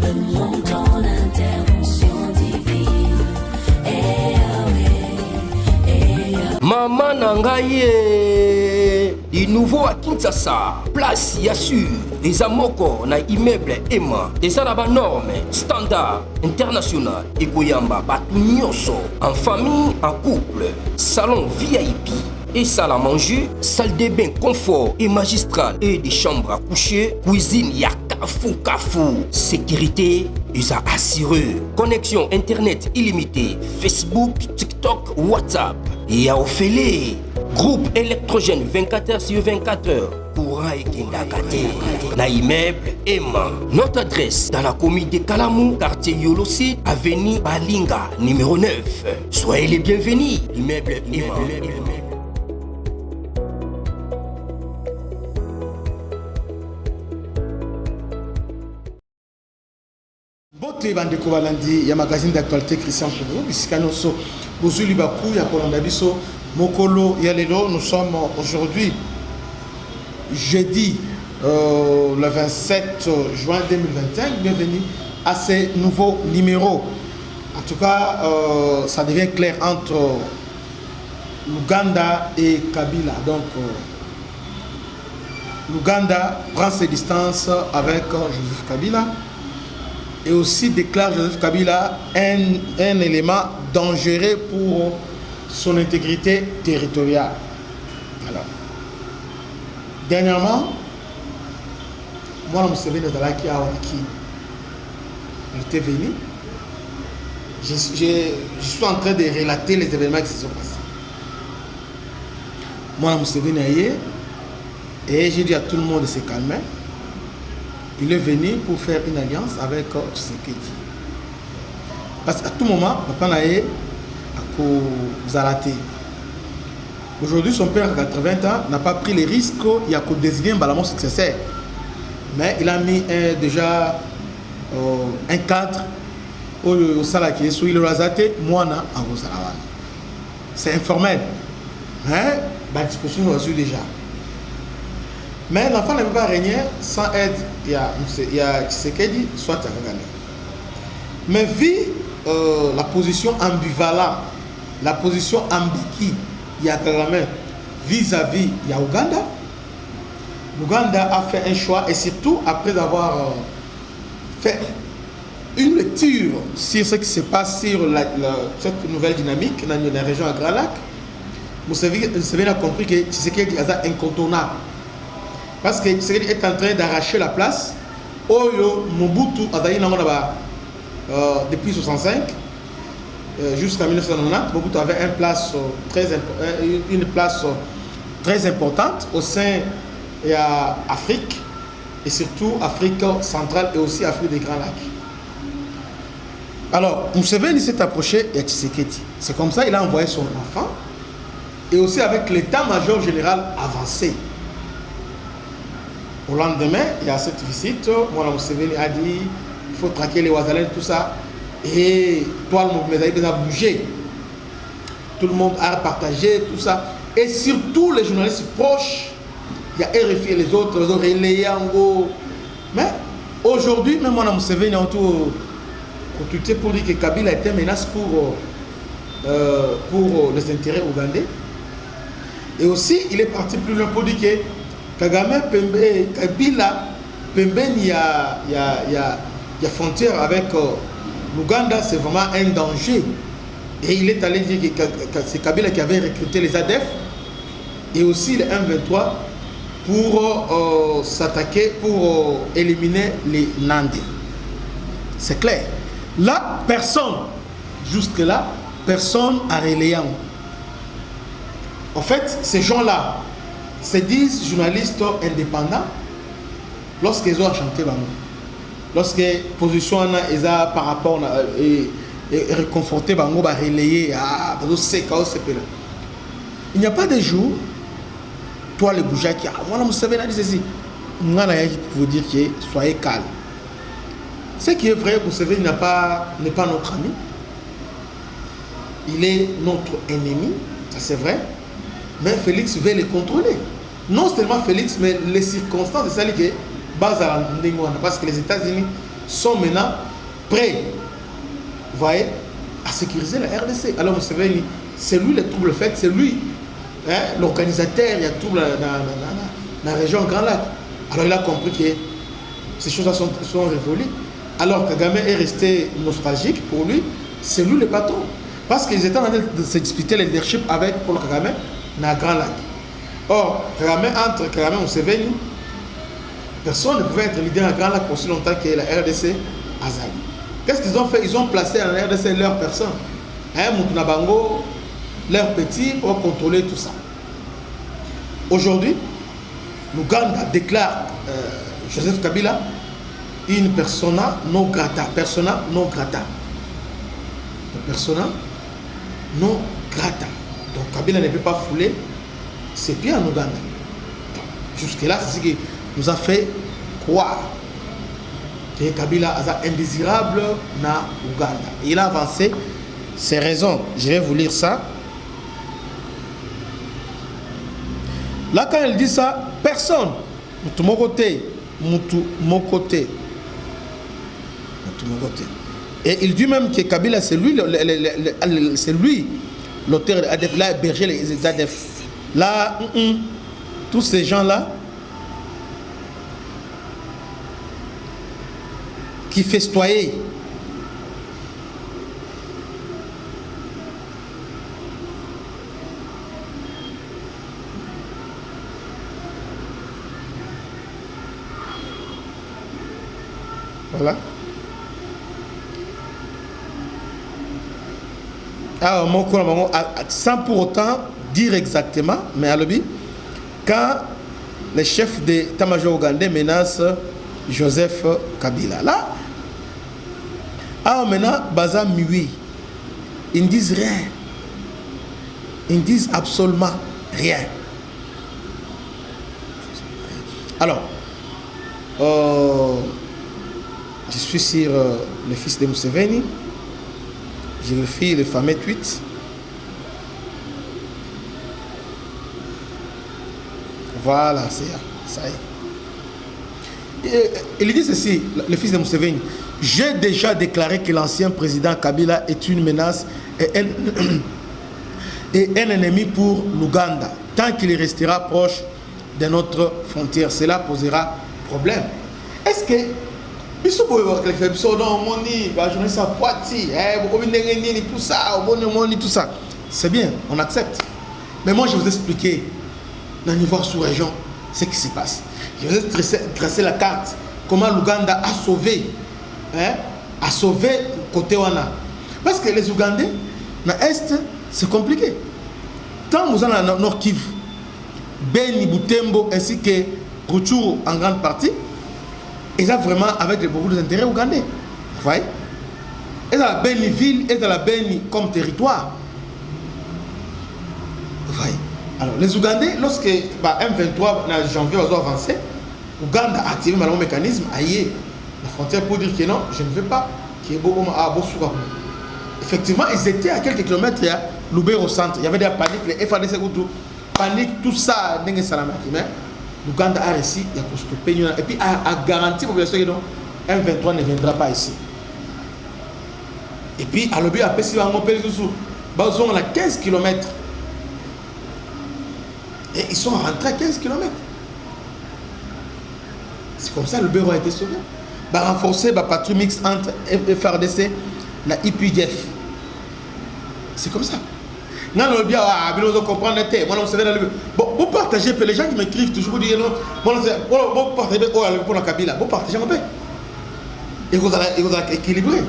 selon ton intervention divine. Maman Nangaye, du nouveau à Kinshasa, place Yassur, des amoko na immeuble Emma, des arabes normes, standard, international, et Goyamba, Batunyoso, en famille, en couple, salon VIP. Et salle à manger, salle de bain confort et magistral et des chambres à coucher, cuisine Kafou. Sécurité, ils a assuré. Connexion internet illimitée, Facebook, TikTok, WhatsApp. Et à Ophélie, groupe électrogène 24h/24h. Courant et Kindakate. Na immeuble Emma. Notre adresse dans la commune de Kalamou, quartier Yolosi, avenue Balinga, numéro 9. Soyez les bienvenus. Immeuble Emma. Bote bandeko balandi ya magazine d'actualité Christian Pougou bisikanoso bozuli baku ya kolanda biso mokolo ya lelo. Nous sommes aujourd'hui jeudi le 27 juin 2025. Bienvenue à ces nouveaux numéros. En tout cas, ça devient clair entre l'Ouganda et Kabila. Donc l'Ouganda prend ses distances avec Joseph Kabila et aussi déclare Joseph Kabila un élément dangereux pour son intégrité territoriale. Alors, dernièrement, moi, je était venu. Je suis en train de relater les événements qui se sont passés. Moi, je suis venu et j'ai dit à tout le monde de se calmer. Il est venu pour faire une alliance avec Tshisekedi. Parce qu'à tout moment, papa Naye a zalaté. Aujourd'hui, son père, à 80 ans, n'a pas pris les risques. Il a désigné un successeur. Mais il a mis déjà un cadre au Salaki. Il a zaté, moi, à Rosalawan. C'est informel. Mais la disposition est reçue déjà. Mais l'enfant ne peut pas régner sans aide. Il y a Tshisekedi, soit à Kagame. Mais vu la position ambivalente, la position ambiguë, il y a Kagame vis-à-vis il y a Ouganda. L'Ouganda a fait un choix et surtout après avoir fait une lecture sur ce qui se passe sur cette nouvelle dynamique dans la région à Grand Lac, Museveni a compris que Tshisekedi est incontournable. Parce que Tshisekedi est en train d'arracher la place. Oyo Mobutu depuis 1965 jusqu'à 1990, Mobutu avait une place très importante au sein de l'Afrique et surtout Afrique centrale et aussi Afrique des Grands Lacs. Alors, Museveni s'est approché de Tshisekedi. C'est comme ça qu'il a envoyé son enfant et aussi avec l'état-major général avancé. Au lendemain, il y a cette visite. Moi, Museveni a dit il faut traquer les Ouazalènes, tout ça. Et toi, le mouvement a bougé. Tout le monde a partagé, tout ça. Et surtout les journalistes proches, il y a RFI et les autres, les relayés en gros. Mais aujourd'hui, même moi, Museveni a tout consulté pour dire que Kabila était une menace pour les intérêts ougandais. Et aussi, il est parti plus loin pour dire que Kagame, Kabila, Pembeni, il y a frontière avec l'Ouganda, c'est vraiment un danger. Et il est allé dire que c'est Kabila qui avait recruté les ADF et aussi les M23 pour s'attaquer, pour éliminer les Nandi. C'est clair. Là, personne, jusque-là, personne n'a relayé. En fait, ces gens-là se disent journalistes indépendants lorsqu'ils ont chanté lorsque position par rapport et réconforté relayer il n'y a pas de jour toi les bougeats qui moi vous savez dit ceci moi pour vous dire que soyez calme. Ce qui est vrai, vous savez, n'est pas notre ami, il est notre ennemi, ça c'est vrai. Mais Félix veut les contrôler. Non seulement Félix, mais les circonstances de ça qui est base à parce que les États-Unis sont maintenant prêts, vous voyez, à sécuriser la RDC. Alors Museveni, c'est lui le trouble fait, c'est lui hein, l'organisateur, il y a tout dans la région Grand Lac. Alors il a compris que ces choses-là sont révolues. Alors Kagame est resté nostalgique pour lui, c'est lui le patron. Parce qu'ils étaient en train de se disputer le leadership avec Paul Kagame dans Grand Lac. Or, entre Kagame et Museveni, personne ne pouvait être leader à Grand Lac aussi longtemps que la RDC Azali. Qu'est-ce qu'ils ont fait? Ils ont placé dans la RDC leur personne. Hein, Moutunabango, leurs petits pour contrôler tout ça. Aujourd'hui, l'Ouganda déclare Joseph Kabila une persona non grata. Persona non grata. Persona non grata. Donc Kabila ne peut pas fouler ses pieds en Ouganda. Jusque-là, c'est ce qui nous a fait croire que Kabila est indésirable na Ouganda. Et il a avancé ses raisons. Je vais vous lire ça. Là, quand il dit ça, personne, mon côté. Et il dit même que Kabila, c'est lui l'auteur d'ADF, là, berger les ADF. Là, tous ces gens-là qui festoyaient. Voilà. Alors, sans pour autant dire exactement, mais à l'objet, quand les chefs d'état-major ougandais menacent Joseph Kabila, là, alors maintenant, Baza Miwi, ils ne disent rien. Ils ne disent absolument rien. Alors, je suis sur le fils de Museveni. Je vérifie le fameux tweet. Voilà, c'est ça. Il dit ceci, le fils de Museveni. J'ai déjà déclaré que l'ancien président Kabila est une menace et un ennemi pour l'Ouganda. Tant qu'il restera proche de notre frontière, cela posera problème. Est-ce que tout ça, c'est bien, on accepte. Mais moi, je vais vous expliquer, dans le niveau sous-région, ce qui se passe. Je vais vous tracer la carte, comment l'Ouganda a sauvé, côté Wana. Parce que les Ougandais, dans l'Est, c'est compliqué. Tant vous allez dans le Nord Kivu, Beni, Butembo, ainsi que Rutshuru en grande partie, ils ont vraiment avec beaucoup d'intérêts ougandais. Vous voyez? Et dans la Beni ville, et dans la Beni comme territoire. Vous voyez? Alors, les Ougandais, lorsque M23 en janvier, ils ont avancé, l'Ouganda a activé le mécanisme, aïe, la frontière pour dire que non, je ne veux pas qu'il y ait beaucoup à Bossouga. Effectivement, ils étaient à quelques kilomètres, il y a Lubero au centre. Il y avait des paniques, les FADC, panique, tout ça, mais l'Ouganda a réussi à stopper et puis a garanti la population que M23 ne viendra pas ici. Et puis, à l'objet, après, si on a 15 km. Et ils sont rentrés à 15 km. C'est comme ça que le bureau a été sauvé. Renforcer la patrouille mixte entre FRDC et la IPDF. C'est comme ça. Non, on bien, vous comprenez, vous partagez, les gens qui m'écrivent toujours, vous dites non, vous partagez pour la Kabila, vous partagez un peu. Et vous allez équilibrer.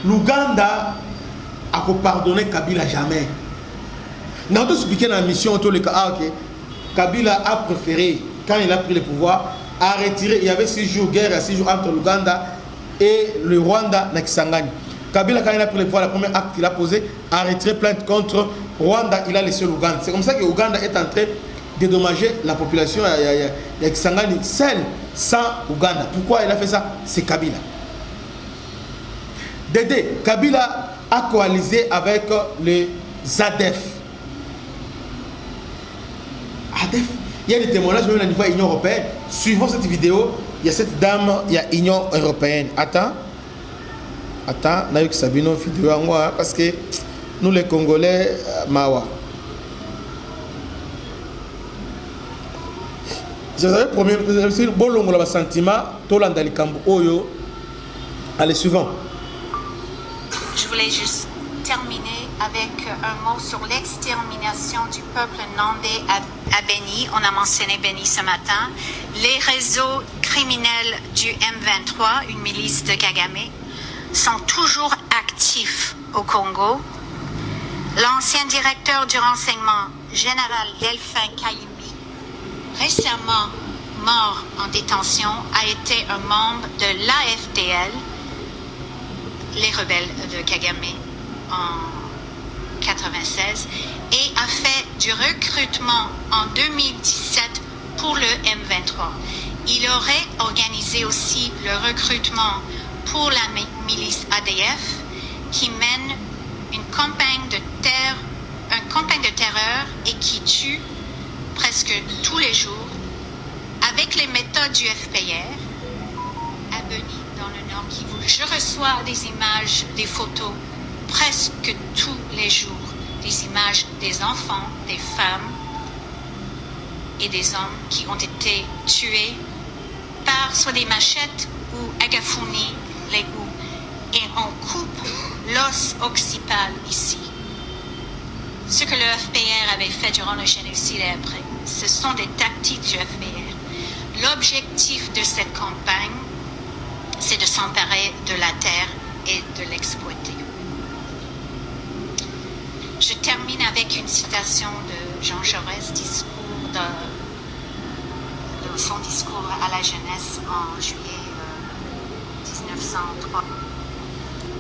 L'Ouganda a pardonné Kabila jamais. Nous avons expliqué dans la mission autour de Kabila a préféré, quand il a pris le pouvoir, à retirer. Il y avait 6 jours de guerre, 6 jours entre l'Ouganda et le Rwanda, dans Kisangani. Kabila, quand il a pris le pouvoir, le premier acte qu'il a posé, a retiré plainte contre Rwanda, il a laissé l'Ouganda. C'est comme ça que l'Ouganda est en train de dédommager la population de Kisangani, seule, sans Ouganda. Pourquoi il a fait ça? C'est Kabila. Dédé, Kabila a coalisé avec les ADF. ADF. Il y a des témoignages même au niveau de l'Union européenne. Suivant cette vidéo, il y a cette dame, il y a Union européenne. Attends, Nayouk Sabino vidéo à moi, parce que nous les Congolais, Mawa. Je vous avais promis, bon long le sentiment, Tolanda Likambo Oyo, allez suivant. Je voulais juste terminer avec un mot sur l'extermination du peuple nandais à Beni. On a mentionné Beni ce matin. Les réseaux criminels du M23, une milice de Kagame, sont toujours actifs au Congo. L'ancien directeur du renseignement, général Delphin Kayimbi, récemment mort en détention, a été un membre de l'AFDL, les rebelles de Kagame, en 1996, et a fait du recrutement en 2017 pour le M23. Il aurait organisé aussi le recrutement pour la milice ADF qui mène une campagne de terreur et qui tue presque tous les jours avec les méthodes du FPR à Beni dans le Nord Kivu. Je reçois des images, des photos presque tous les jours, des images des enfants, des femmes et des hommes qui ont été tués par soit des machettes ou agafuni, les houes, et on coupe l'os occipital ici. Ce que le FPR avait fait durant le génocide et après, ce sont des tactiques du FPR. L'objectif de cette campagne, c'est de s'emparer de la terre et de l'exploiter. Je termine avec une citation de Jean Jaurès, son discours à la jeunesse en juillet 1903.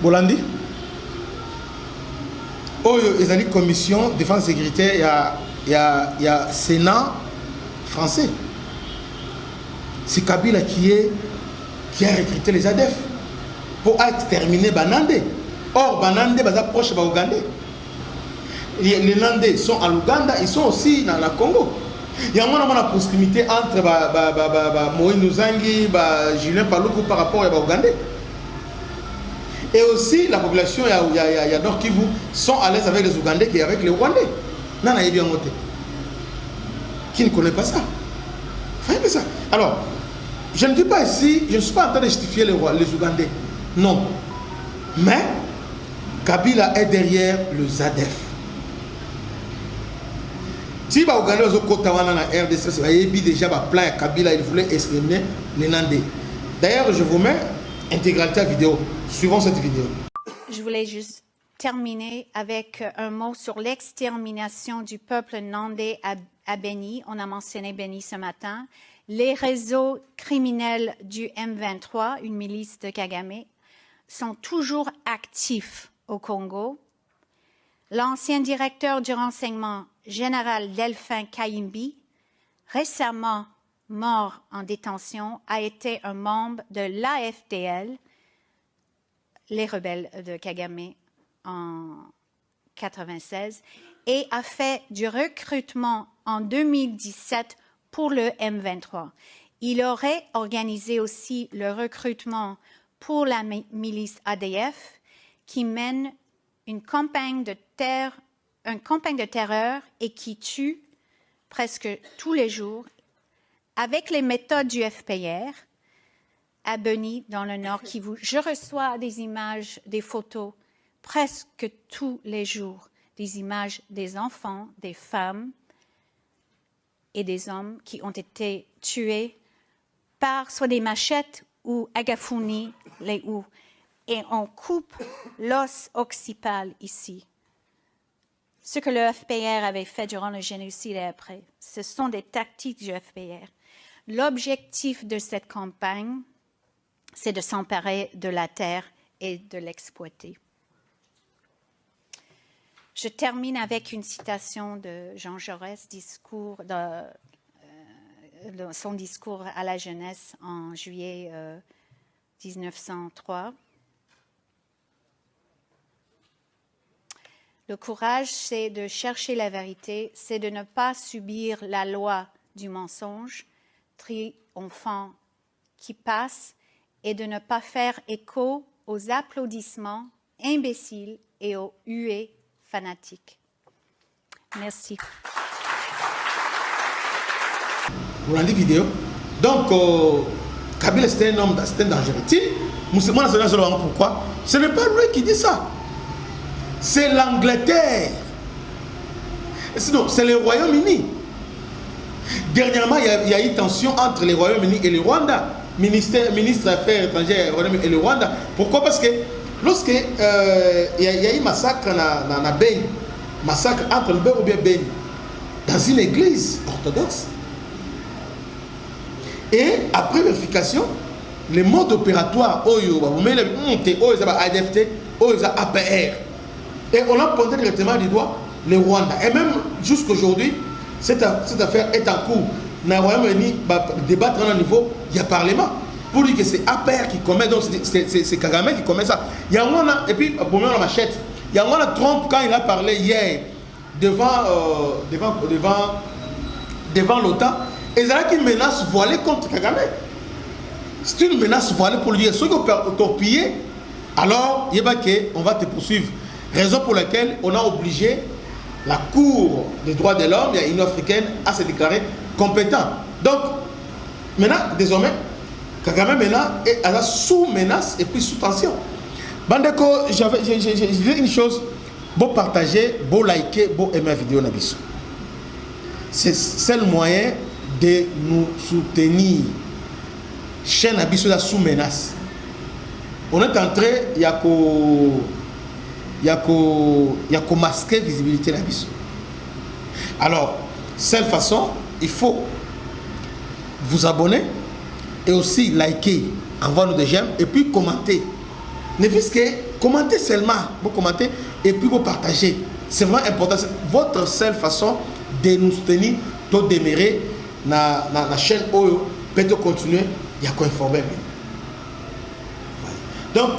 Bolandi Oyo ezali commission défense sécurité, il y a Sénat français. C'est Kabila qui a recruté les ADF pour exterminer Banandé. Or Banandé baza proche ba Ougandais. Les Nandais sont à l'Ouganda, ils sont aussi dans la Congo. Il y a une proximité entre Moïse Nuzangi, Julien Paluku par rapport à Ougandais. Et aussi la population, il y a Nord Kivu, sont à l'aise avec les Ougandais qu'avec les Rwandais. Nana est bien monté. Qui ne connaît pas ça? Faites ça. Alors, je ne dis pas ici, je ne suis pas en train de justifier les Ougandais. Non. Mais Kabila est derrière le ZADF. Si les Ougandais ont côté la RDC, il y a déjà un plan Kabila, il voulait exterminer les Nandais. D'ailleurs, je vous mets intégralité à vidéo. Suivons cette vidéo. Je voulais juste terminer avec un mot sur l'extermination du peuple nandais à Beni. On a mentionné Beni ce matin. Les réseaux criminels du M23, une milice de Kagame, sont toujours actifs au Congo. L'ancien directeur du renseignement, général Delphin Kayimbi, récemment mort en détention, a été un membre de l'AFDL, les rebelles de Kagame, en 1996, et a fait du recrutement en 2017 pour le M23. Il aurait organisé aussi le recrutement pour la milice ADF qui mène une campagne de terreur et qui tue presque tous les jours avec les méthodes du FPR à Beni, dans le Nord Kivu. Je reçois des images, des photos presque tous les jours, des images des enfants, des femmes et des hommes qui ont été tués par soit des machettes ou agafuni, les houes. Et on coupe l'os occipital ici. Ce que le FPR avait fait durant le génocide et après, ce sont des tactiques du FPR. L'objectif de cette campagne, c'est de s'emparer de la terre et de l'exploiter. Je termine avec une citation de Jean Jaurès, son discours à la jeunesse en juillet 1903. Le courage, c'est de chercher la vérité, c'est de ne pas subir la loi du mensonge, triomphant qui passe et de ne pas faire écho aux applaudissements imbéciles et aux huées fanatiques. Merci. Vous l'avez dit vidéo. Donc, Kabila, c'était un homme, c'était un dangereux. Pourquoi? Ce n'est pas lui qui dit ça. C'est l'Angleterre. Sinon, c'est le Royaume-Uni. Dernièrement, il y a eu tension entre le Royaume-Uni et le Rwanda. Ministre des Affaires étrangères et le Rwanda. Pourquoi? Parce que lorsque il y a eu massacre dans Beni, massacre entre le Beni ou bien Beni, dans une église orthodoxe, et après vérification, le mode opératoire, APR, et on a pointé directement du doigt le Rwanda. Et même jusqu'aujourd'hui, cette affaire est en cours. Dans le Royaume-Uni, débattre à un niveau, il y a parlement. Pour dire que c'est APR qui commet, donc c'est Kagame qui commet ça. Il y a un, et puis, pour moi, la machette, il y a un Trump, quand il a parlé hier devant l'OTAN, et il y a une menace voilée contre Kagame. C'est une menace voilée pour lui dire, ceux qui ont torpillé, alors, on va te poursuivre. Raison pour laquelle on a obligé la Cour des droits de l'homme, il y a une africaine, à se déclarer compétent. Donc, maintenant, désormais, Kagame maintenant est sous menace et puis sous tension. Bandeko, j'ai dit une chose, bon partager, bon liker, bon aimer la vidéo Nabiso. C'est le moyen de nous soutenir. Chaîne Nabiso est sous menace. On est entré, il y a qu'au masquer visibilité Nabiso. Alors, seule façon, il faut vous abonner et aussi liker, envoyer nous des j'aime et puis commenter. Ne fût-ce que commenter seulement, vous commentez et puis vous partagez. C'est vraiment important. C'est votre seule façon de nous soutenir, de demeurer dans la chaîne Oyo, peut continuer, il y a quoi informer. Donc,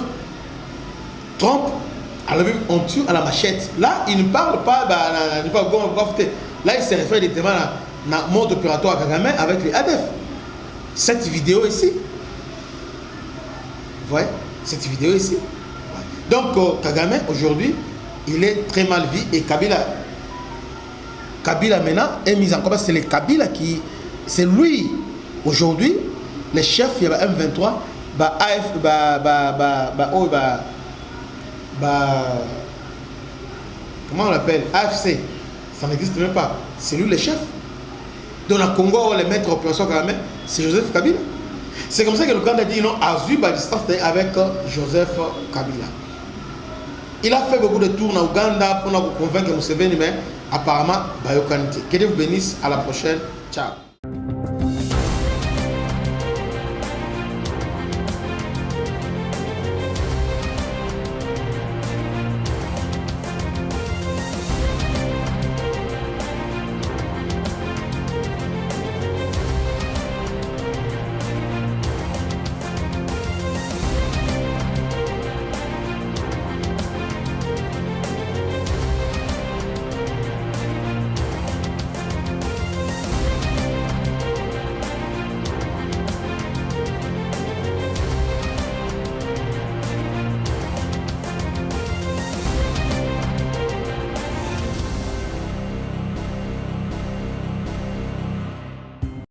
Trump, alors on tue à la machette. Là, il ne parle pas, là, il se réfère directement à la mode opératoire Kagame avec les ADF. Cette vidéo ici, vous voyez, cette vidéo ici. Donc, Kagame, aujourd'hui, il est très mal vu et Kabila maintenant est mis en combat. C'est le Kabila qui, c'est lui, aujourd'hui, le chef, il y a M23, comment on l'appelle, AFC, ça n'existe même pas. C'est lui le chef. Dans le Congo, le maître opération Kagame, c'est Joseph Kabila. C'est comme ça que le Rwanda dit non à vue à distance avec Joseph Kabila. Il a fait beaucoup de tours en Ouganda pour nous convaincre Museveni, mais apparemment, Bayokanite. Que Dieu vous bénisse. À la prochaine. Ciao.